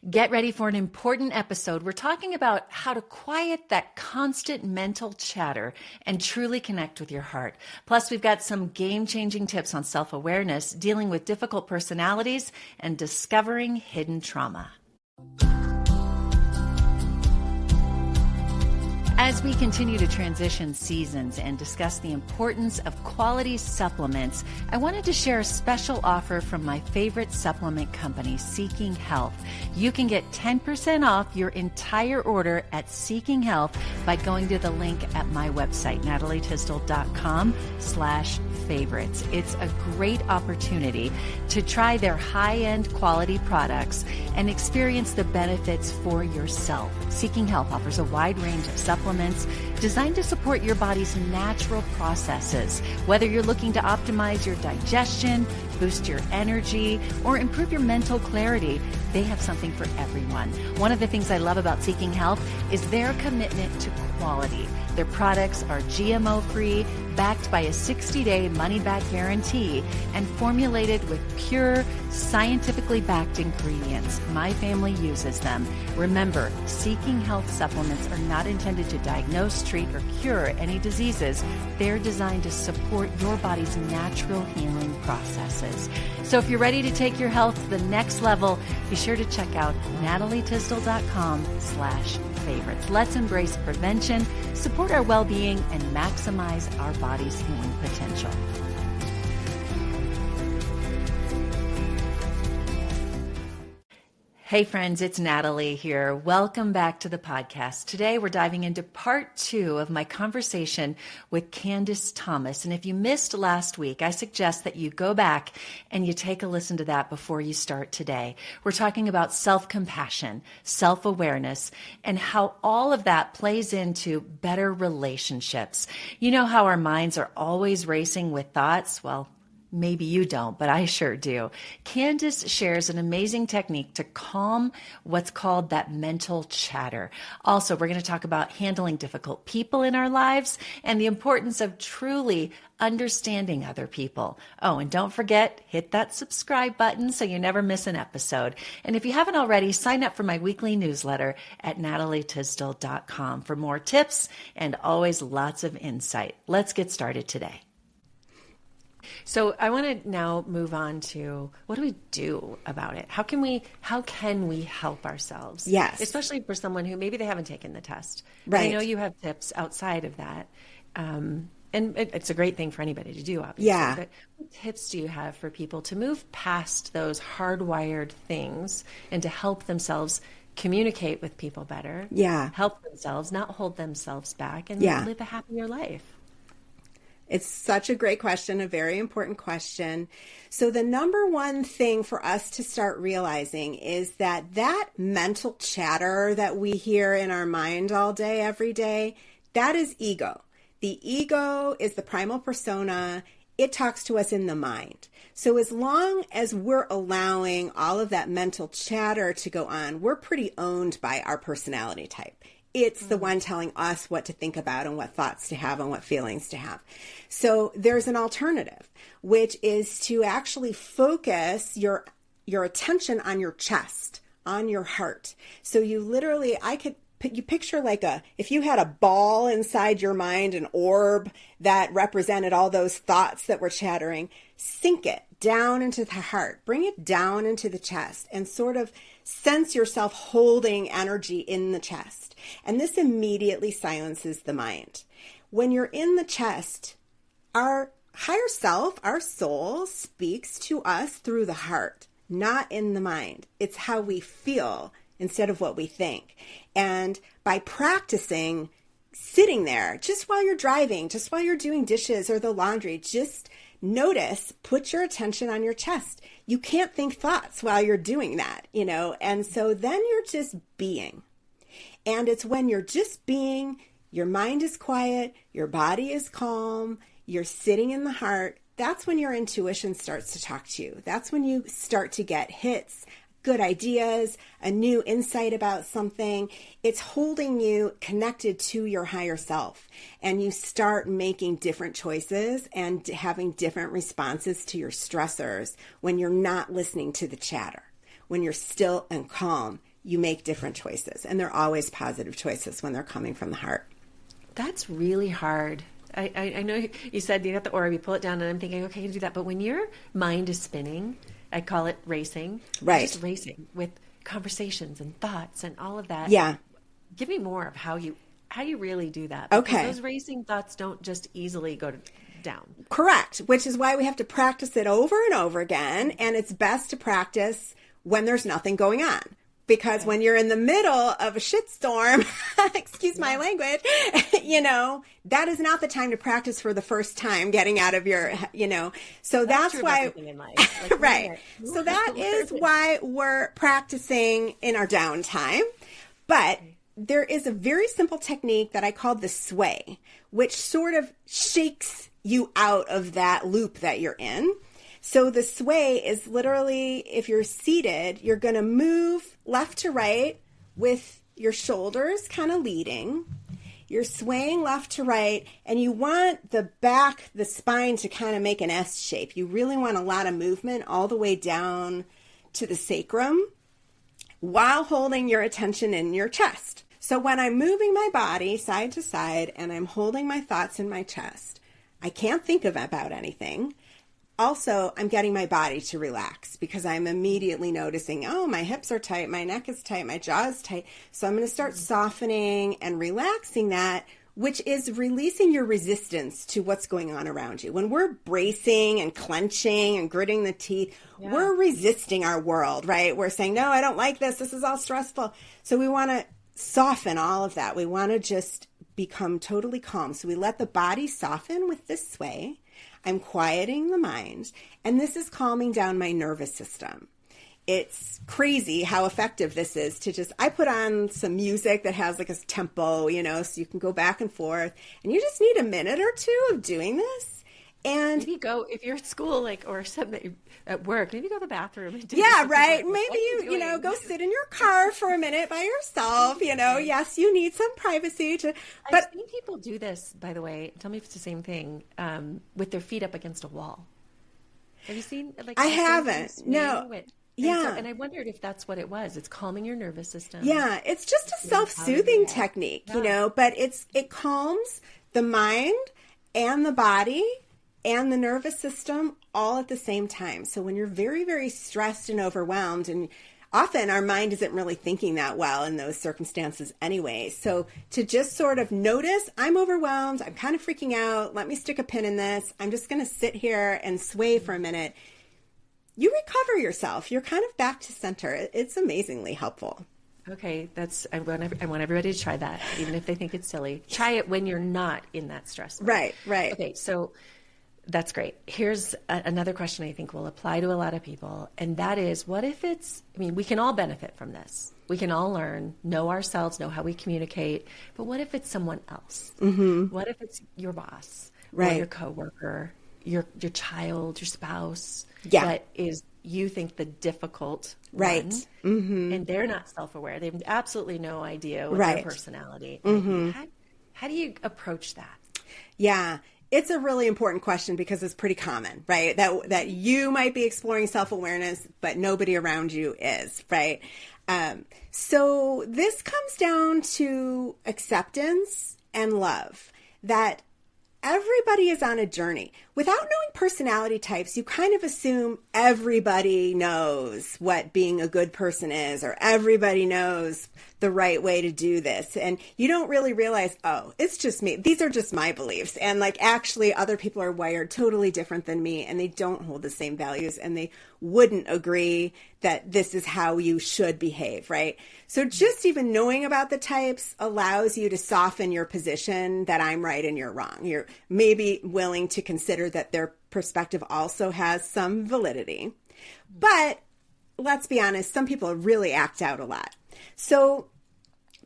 Get ready for an important episode. We're talking about how to quiet that constant mental chatter and truly connect with your heart. Plus, we've got some game-changing tips on self-awareness, dealing with difficult personalities, and discovering hidden trauma. As we continue to transition seasons and discuss the importance of quality supplements, I wanted to share a special offer from my favorite supplement company, Seeking Health. You can get 10% off your entire order at Seeking Health by going to the link at my website, natalietysdal.com/favorites. It's a great opportunity to try their high-end quality products and experience the benefits for yourself. Seeking Health offers a wide range of supplements designed to support your body's natural processes. Whether you're looking to optimize your digestion, boost your energy, or improve your mental clarity, they have something for everyone. One of the things I love about Seeking Health is their commitment to quality. Their products are GMO-free, backed by a 60-day money-back guarantee, and formulated with pure, scientifically backed ingredients. My family uses them. Remember, Seeking Health supplements are not intended to diagnose, treat, or cure any diseases. They're designed to support your body's natural healing processes. So if you're ready to take your health to the next level, be sure to check out natalietysdal.com/favorites. Let's embrace prevention, support our well-being, and maximize our body's healing potential. Hey friends, it's Natalie here. Welcome back to the podcast. Today we're diving into part 2 of my conversation with Candice Thomas. And if you missed last week, I suggest that you go back and you take a listen to that before you start today. We're talking about self-compassion, self-awareness, and how all of that plays into better relationships. You know how our minds are always racing with thoughts? Well, maybe you don't, but I sure do. Candice shares an amazing technique to calm what's called that mental chatter. Also, we're going to talk about handling difficult people in our lives and the importance of truly understanding other people. Oh, and don't forget, hit that subscribe button so you never miss an episode. And if you haven't already, sign up for my weekly newsletter at natalietysdal.com for more tips and always lots of insight. Let's get started today. So I want to now move on to, what do we do about it? How can we help ourselves? Yes. Especially for someone who maybe they haven't taken the test. Right. I know you have tips outside of that. And it's a great thing for anybody to do, obviously. Yeah. But what tips do you have for people to move past those hardwired things and to help themselves communicate with people better? Yeah. Help themselves, not hold themselves back, and live a happier life. It's such a great question, a very important question. So the number one thing for us to start realizing is that mental chatter that we hear in our mind all day, every day, that is ego. The ego is the primal persona. It talks to us in the mind. So as long as we're allowing all of that mental chatter to go on, we're pretty owned by our personality type. It's the one telling us what to think about and what thoughts to have and what feelings to have. So there's an alternative, which is to actually focus your attention on your chest, on your heart. So you literally, you picture if you had a ball inside your mind, an orb that represented all those thoughts that were chattering, sink it down into the heart, bring it down into the chest, and sort of sense yourself holding energy in the chest. And this immediately silences the mind. When you're in the chest, our higher self, our soul, speaks to us through the heart, not in the mind. It's how we feel instead of what we think. And by practicing sitting there, just while you're driving, just while you're doing dishes or the laundry, just notice, put your attention on your chest. You can't think thoughts while you're doing that, and so then you're just being. And it's when you're just being, your mind is quiet, your body is calm, you're sitting in the heart, that's when your intuition starts to talk to you. That's when you start to get hits, good ideas, a new insight about something. It's holding you connected to your higher self. And you start making different choices and having different responses to your stressors when you're not listening to the chatter. When you're still and calm, you make different choices. And they're always positive choices when they're coming from the heart. That's really hard. I know you said you got the orb, you pull it down, and I'm thinking, okay, I can do that. But when your mind is spinning, I call it racing. Right. Just racing with conversations and thoughts and all of that. Yeah. Give me more of how you really do that. Okay. Those racing thoughts don't just easily go down. Correct. Which is why we have to practice it over and over again. And it's best to practice when there's nothing going on. Because when you're in the middle of a shitstorm, excuse my language, that is not the time to practice for the first time getting out of your, So that's why, in life. right. So that is why we're practicing in our downtime. But there is a very simple technique that I call the sway, which sort of shakes you out of that loop that you're in. So the sway is literally, if you're seated, you're going to move left to right with your shoulders kind of leading. You're swaying left to right, and you want the spine to kind of make an S shape. You really want a lot of movement all the way down to the sacrum while holding your attention in your chest. So when I'm moving my body side to side and I'm holding my thoughts in my chest, I can't think about anything. Also, I'm getting my body to relax because I'm immediately noticing, oh, my hips are tight, my neck is tight, my jaw is tight. So I'm going to start softening and relaxing that, which is releasing your resistance to what's going on around you. When we're bracing and clenching and gritting the teeth, we're resisting our world, right? We're saying, no, I don't like this. This is all stressful. So we want to soften all of that. We want to just become totally calm. So we let the body soften with this sway. I'm quieting the mind, and this is calming down my nervous system. It's crazy how effective this is to I put on some music that has like a tempo, so you can go back and forth, and you just need a minute or two of doing this. And maybe go, if you're at school, or something at work, maybe go to the bathroom. And right. Maybe you go sit in your car for a minute by yourself. Yes, you need some privacy I've seen people do this, by the way. Tell me if it's the same thing, with their feet up against a wall. Have you seen? I haven't. No. And I wondered if that's what it was. It's calming your nervous system. Yeah, it's just a self-soothing technique, but it calms the mind and the body and the nervous system all at the same time. So when you're very, very stressed and overwhelmed, and often our mind isn't really thinking that well in those circumstances anyway. So to just sort of notice, I'm overwhelmed, I'm kind of freaking out, let me stick a pin in this, I'm just going to sit here and sway for a minute. You recover yourself. You're kind of back to center. It's amazingly helpful. Okay, I want everybody to try that, even if they think it's silly. Try it when you're not in that stress mode. Right. Okay, so that's great. Here's another question I think will apply to a lot of people, and that is, what if we can all benefit from this. We can all learn, know ourselves, know how we communicate, but what if it's someone else? Mm-hmm. What if it's your boss, or your coworker, your child, your spouse, that is, you think, the difficult one, mm-hmm. and they're not self-aware. They have absolutely no idea what their personality. Mm-hmm. How do you approach that? Yeah. It's a really important question because it's pretty common, right? That you might be exploring self-awareness, but nobody around you is, right? So this comes down to acceptance and love, that everybody is on a journey. Without knowing personality types, you kind of assume everybody knows what being a good person is, or everybody knows the right way to do this. And you don't really realize, oh, it's just me. These are just my beliefs. And actually other people are wired totally different than me, and they don't hold the same values, and they wouldn't agree that this is how you should behave, right? So just even knowing about the types allows you to soften your position that I'm right and you're wrong. You're maybe willing to consider that their perspective also has some validity. But let's be honest, some people really act out a lot. So,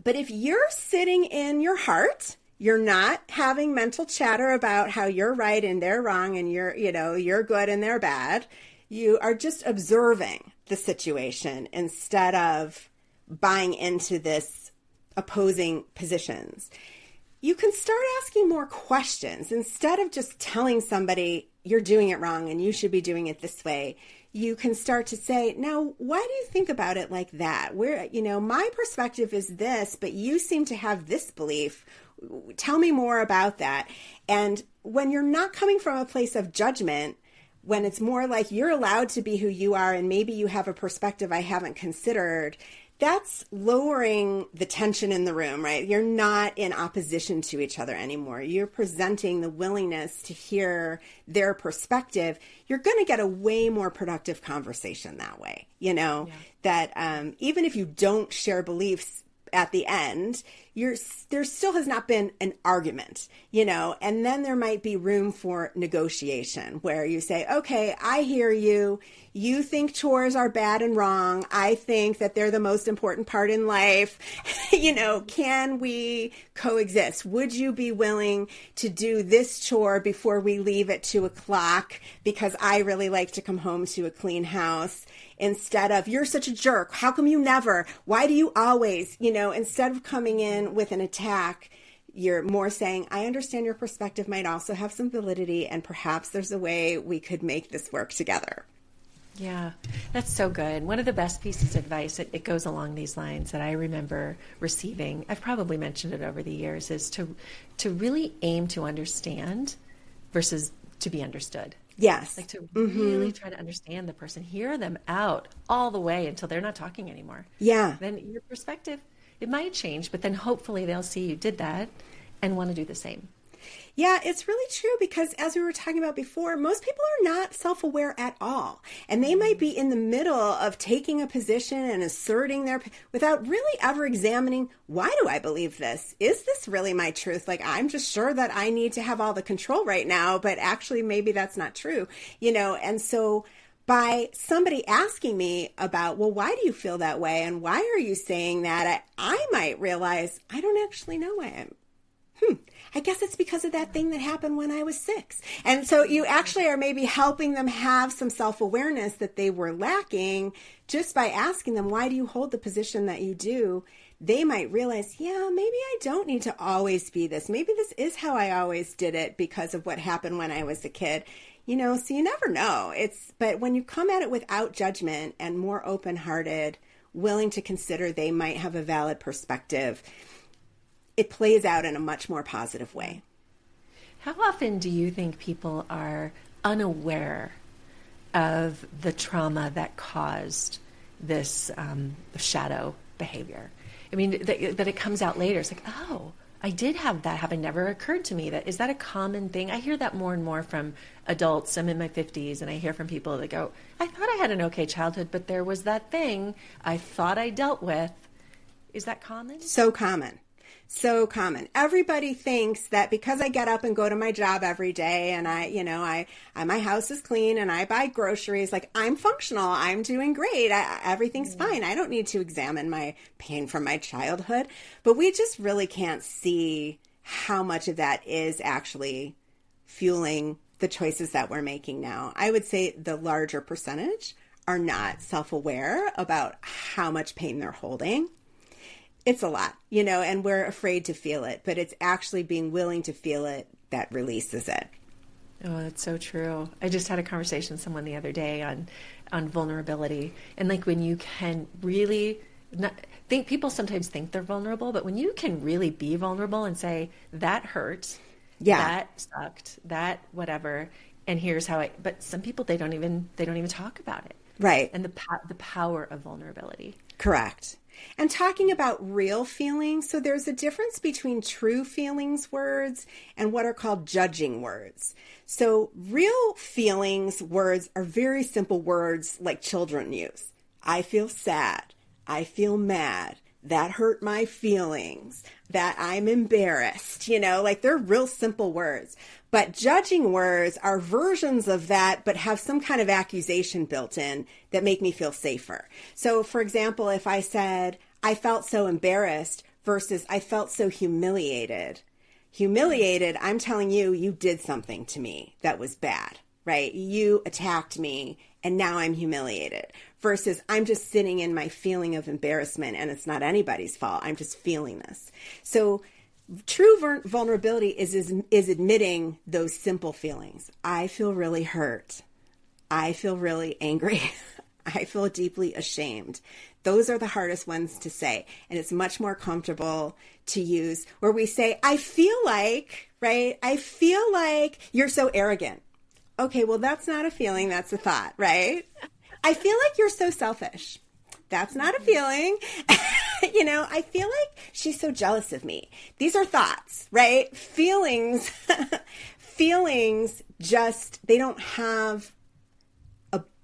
but if you're sitting in your heart, you're not having mental chatter about how you're right and they're wrong, and you're good and they're bad. You are just observing the situation instead of buying into this opposing positions. You can start asking more questions instead of just telling somebody you're doing it wrong and you should be doing it this way. you can start to say, now, why do you think about it like that? Where, my perspective is this, but you seem to have this belief. Tell me more about that. And when you're not coming from a place of judgment, when it's more like you're allowed to be who you are and maybe you have a perspective I haven't considered, that's lowering the tension in the room, right? You're not in opposition to each other anymore. You're presenting the willingness to hear their perspective. You're going to get a way more productive conversation that way, that even if you don't share beliefs at the end, there still has not been an argument, and then there might be room for negotiation where you say, okay, I hear you. You think chores are bad and wrong. I think that they're the most important part in life. Can we coexist? Would you be willing to do this chore before we leave at 2:00? Because I really like to come home to a clean house. Instead of, you're such a jerk. How come you never? Why do you always? Instead of coming in with an attack, you're more saying, I understand your perspective might also have some validity, and perhaps there's a way we could make this work together. Yeah, that's so good. One of the best pieces of advice, it goes along these lines that I remember receiving, I've probably mentioned it over the years, is to really aim to understand versus to be understood. Yes. Like to really try to understand the person, hear them out all the way until they're not talking anymore. Yeah. Then your perspective, it might change, but then hopefully they'll see you did that and want to do the same. Yeah, it's really true because as we were talking about before, most people are not self-aware at all. And they might be in the middle of taking a position and asserting without really ever examining, why do I believe this? Is this really my truth? Like, I'm just sure that I need to have all the control right now, but actually maybe that's not true, and so by somebody asking me about, well, why do you feel that way? And why are you saying that? I might realize I don't actually know why I'm. I guess it's because of that thing that happened when I was 6. And so you actually are maybe helping them have some self-awareness that they were lacking just by asking them, why do you hold the position that you do? They might realize, yeah, maybe I don't need to always be this. Maybe this is how I always did it because of what happened when I was a kid. So you never know. But when you come at it without judgment and more open-hearted, willing to consider they might have a valid perspective, it plays out in a much more positive way. How often do you think people are unaware of the trauma that caused this shadow behavior? I mean, that it comes out later. It's like, oh, I did have that happen. Never occurred to me. Is that a common thing? I hear that more and more from adults. I'm in my 50s, and I hear from people that go, I thought I had an okay childhood, but there was that thing I thought I dealt with. Is that common? So common. So common. Everybody thinks that because I get up and go to my job every day and my house is clean and I buy groceries, like I'm functional, I'm doing great, everything's fine. I don't need to examine my pain from my childhood. But we just really can't see how much of that is actually fueling the choices that we're making now. I would say the larger percentage are not self-aware about how much pain they're holding. It's a lot, and we're afraid to feel it, but it's actually being willing to feel it that releases it. Oh, that's so true. I just had a conversation with someone the other day on vulnerability, and like when you can really people sometimes think they're vulnerable, but when you can really be vulnerable and say that hurt, that sucked, that whatever, and here's how but some people they don't even talk about it. Right. And the power of vulnerability. Correct. And talking about real feelings, so there's a difference between true feelings words and what are called judging words. So real feelings words are very simple words like children use. I feel sad. I feel mad. That hurt my feelings. That I'm embarrassed. Like they're real simple words. But judging words are versions of that, but have some kind of accusation built in that make me feel safer. So, for example, if I said, I felt so embarrassed versus I felt so humiliated. Humiliated, I'm telling you, you did something to me that was bad, right? You attacked me and now I'm humiliated. Versus I'm just sitting in my feeling of embarrassment and it's not anybody's fault. I'm just feeling this. So true vulnerability is admitting those simple feelings. I feel really hurt. I feel really angry. I feel deeply ashamed. Those are the hardest ones to say. And it's much more comfortable to use where we say, I feel like, right? I feel like you're so arrogant. Okay, well, that's not a feeling. That's a thought, right? I feel like you're so selfish. That's not a feeling. I feel like she's so jealous of me. These are thoughts, right? Feelings, just, they don't have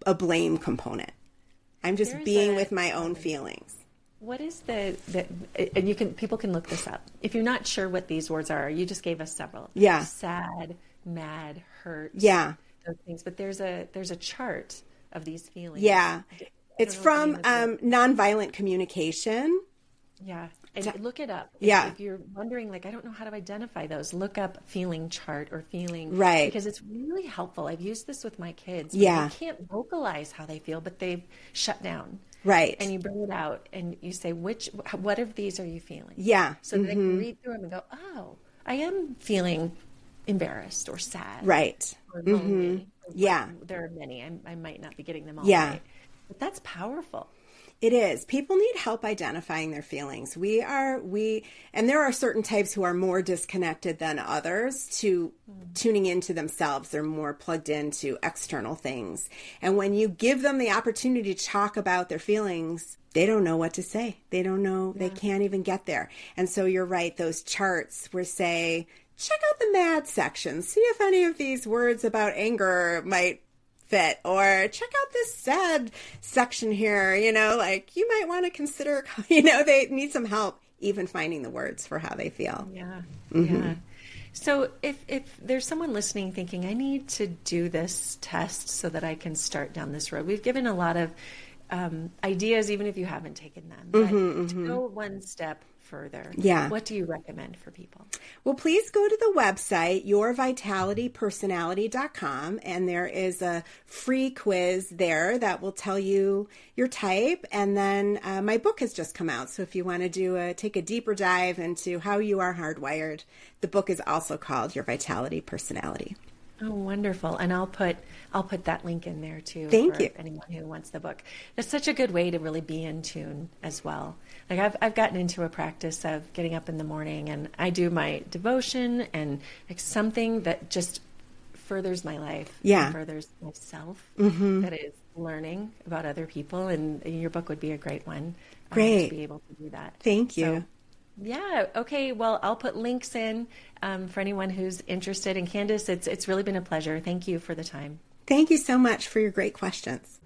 a blame component. I'm just being with my own feelings. What is and people can look this up. If you're not sure what these words are, you just gave us several. Yeah. Sad, mad, hurt. Yeah. Those things. But there's a chart of these feelings. Yeah. It's from nonviolent communication. Yeah. And look it up. If you're wondering, I don't know how to identify those, look up feeling chart or feeling. Right. Because it's really helpful. I've used this with my kids. Yeah. They can't vocalize how they feel, but they've shut down. Right. And you bring it out and you say, what of these are you feeling? Yeah. So that they can read through them and go, oh, I am feeling embarrassed or sad. Right. Or lonely. Yeah. There are many. I might not be getting them all right. But that's powerful. It is. People need help identifying their feelings. And there are certain types who are more disconnected than others to tuning into themselves. They're more plugged into external things. And when you give them the opportunity to talk about their feelings, they don't know what to say. They don't know. Yeah. They can't even get there. And so you're right. Those charts where say, check out the mad section. See if any of these words about anger might fit, or check out this sad section here, you might want to consider, they need some help even finding the words for how they feel. Yeah. Yeah. So if there's someone listening thinking, I need to do this test so that I can start down this road, we've given a lot of ideas, even if you haven't taken them, but to go one step further, what do you recommend for people? Well, please go to the website, yourvitalitypersonality.com, and there is a free quiz there that will tell you your type. And then my book has just come out, so if you want to take a deeper dive into how you are hardwired, the book is also called Your Vitality Personality. Oh, wonderful. And I'll put that link in there too. Thank you. Anyone who wants the book. That's such a good way to really be in tune as well. I've gotten into a practice of getting up in the morning and I do my devotion and something that just furthers my life. Yeah. And furthers myself. That is learning about other people. And your book would be a great one. Great. To be able to do that. Thank you. So, yeah. Okay. Well, I'll put links in for anyone who's interested. And Candice, it's really been a pleasure. Thank you for the time. Thank you so much for your great questions.